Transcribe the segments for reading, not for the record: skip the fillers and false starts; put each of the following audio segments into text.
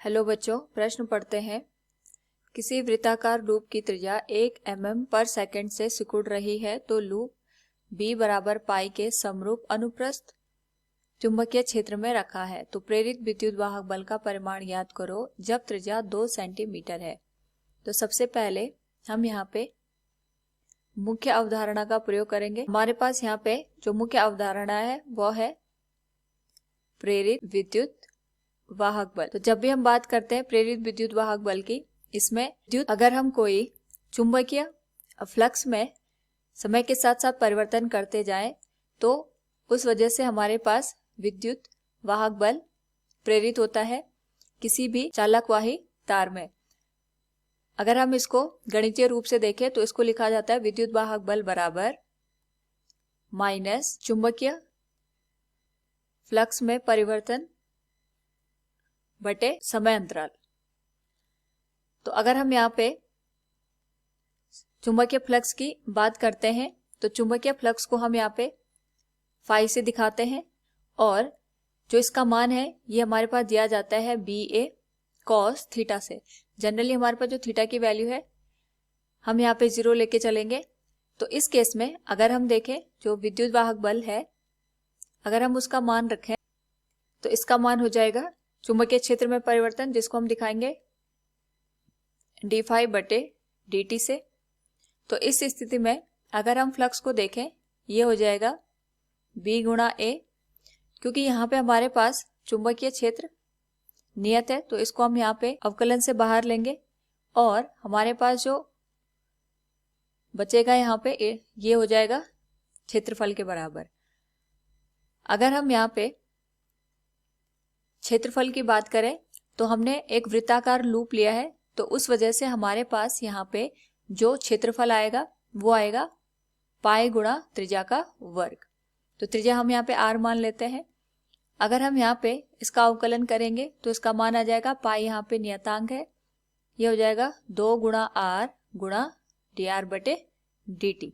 Hello बच्चों, प्रश्न पढ़ते हैं। किसी वृत्ताकार लूप की त्रिज्या 1 mm पर सेकंड से सिकुड़ रही है तो लूप b बराबर पाई के समरूप अनुप्रस्थ चुंबकीय क्षेत्र में रखा है, तो प्रेरित विद्युत वाहक बल का परिमाण ज्ञात करो जब त्रिज्या 2 सेंटीमीटर है। तो सबसे पहले हम यहाँ पे मुख्य अवधारणा का प्रयोग करेंगे। हमारे पास यहाँ पे जो मुख्य अवधारणा है वह है प्रेरित विद्युत वाहक बल। तो जब भी हम बात करते हैं प्रेरित विद्युत वाहक बल की, इसमें विद्युत अगर हम कोई चुंबकीय फ्लक्स में समय के साथ साथ परिवर्तन करते जाएं तो उस वजह से हमारे पास विद्युत वाहक बल प्रेरित होता है किसी भी चालकवाही तार में। अगर हम इसको गणितीय रूप से देखें तो इसको लिखा जाता है विद्युत वाहक बल बराबर माइनस चुंबकीय फ्लक्स में परिवर्तन बटे समय अंतराल। तो अगर हम यहाँ पे चुंबकीय फ्लक्स की बात करते हैं तो चुंबकीय फ्लक्स को हम यहाँ पे फाई से दिखाते हैं और जो इसका मान है ये हमारे पास दिया जाता है BA cos थीटा से। जनरली हमारे पास जो थीटा की वैल्यू है हम यहाँ पे 0 लेके चलेंगे। तो इस केस में अगर हम देखें जो विद्युत वाहक बल है, अगर हम उसका मान रखें तो इसका मान हो जाएगा चुंबकीय क्षेत्र में परिवर्तन, जिसको हम दिखाएंगे d फाई बटे dt से। तो इस स्थिति में अगर हम फ्लक्स को देखें ये हो जाएगा B गुणा A, क्योंकि यहाँ पे हमारे पास चुंबकीय क्षेत्र नियत है तो इसको हम यहाँ पे अवकलन से बाहर लेंगे और हमारे पास जो बचेगा यहाँ पे ये हो जाएगा क्षेत्रफल के बराबर। अगर हम यहाँ पे क्षेत्रफल की बात करें तो हमने एक वृत्ताकार लूप लिया है तो उस वजह से हमारे पास यहाँ पे जो क्षेत्रफल आएगा वो आएगा पाई गुणा त्रिज्या का वर्ग। तो त्रिज्या हम यहाँ पे r मान लेते हैं। अगर हम यहाँ पे इसका अवकलन करेंगे तो इसका मान आ जाएगा पाई, यहाँ पे नियतांक है, ये हो जाएगा 2 गुणा r गुणा dr बटे dt।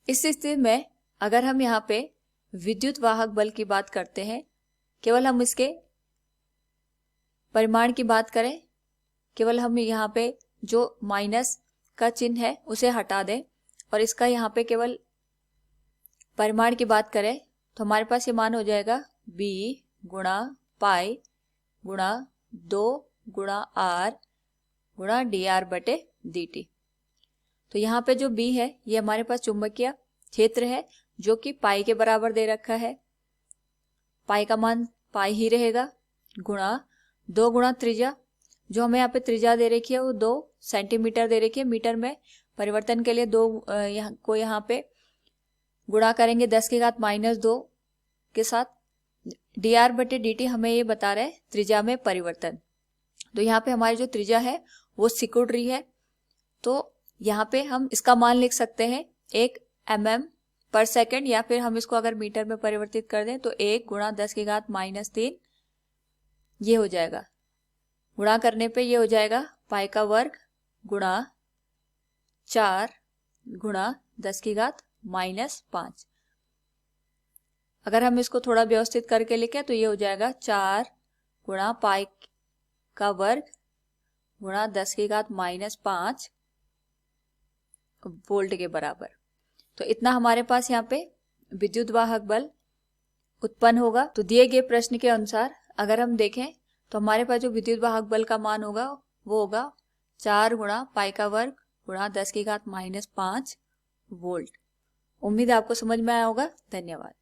इस स्थिति में अगर हम यहाँ पे विद्युत वाहक बल की बात करते हैं, केवल हम इसके परिमाण की बात करें, केवल हम यहाँ पे जो माइनस का चिन्ह है उसे हटा दें और इसका यहाँ पे केवल परिमाण की बात करें तो हमारे पास ये मान हो जाएगा B गुणा पाई गुणा 2 गुणा r गुणा dr बटे dt। तो यहाँ पे जो B है ये हमारे पास चुंबकीय क्षेत्र है जो कि पाई के बराबर दे रखा है, पाई का मान पाई ही रहेगा, गुणा 2 गुणा त्रिज्या, जो हमें यहाँ पे त्रिज्या दे रखी है वो 2 सेंटीमीटर दे रखी है। मीटर में परिवर्तन के लिए 2 को यहाँ पे गुणा करेंगे 10 की घात -2 के साथ। dr बटे dt हमें ये बता रहे हैं त्रिज्या में परिवर्तन। तो यहाँ पे हमारी जो त्रिज्या है वो सिकुड़ रही है तो यहाँ पे हम इसका मान लिख सकते हैं 1 mm पर सेकंड, या फिर हम इसको अगर मीटर में परिवर्तित कर दें तो 1 गुणा 10 की घात -3 ये हो जाएगा। गुणा करने पे ये हो जाएगा पाई का वर्ग गुणा 4 गुणा 10 की घात -5। अगर हम इसको थोड़ा व्यवस्थित करके लिखें तो ये हो जाएगा 4 गुणा पाई का वर्ग गुणा 10 की घात -5 वोल्ट के बराबर। तो इतना हमारे पास यहाँ पे विद्युत वाहक बल उत्पन्न होगा। तो दिए गए प्रश्न के अनुसार अगर हम देखें तो हमारे पास जो विद्युत वाहक बल का मान होगा वो होगा 4 गुणा पाई का वर्ग गुणा 10 की घात -5 वोल्ट। उम्मीद है आपको समझ में आया होगा। धन्यवाद।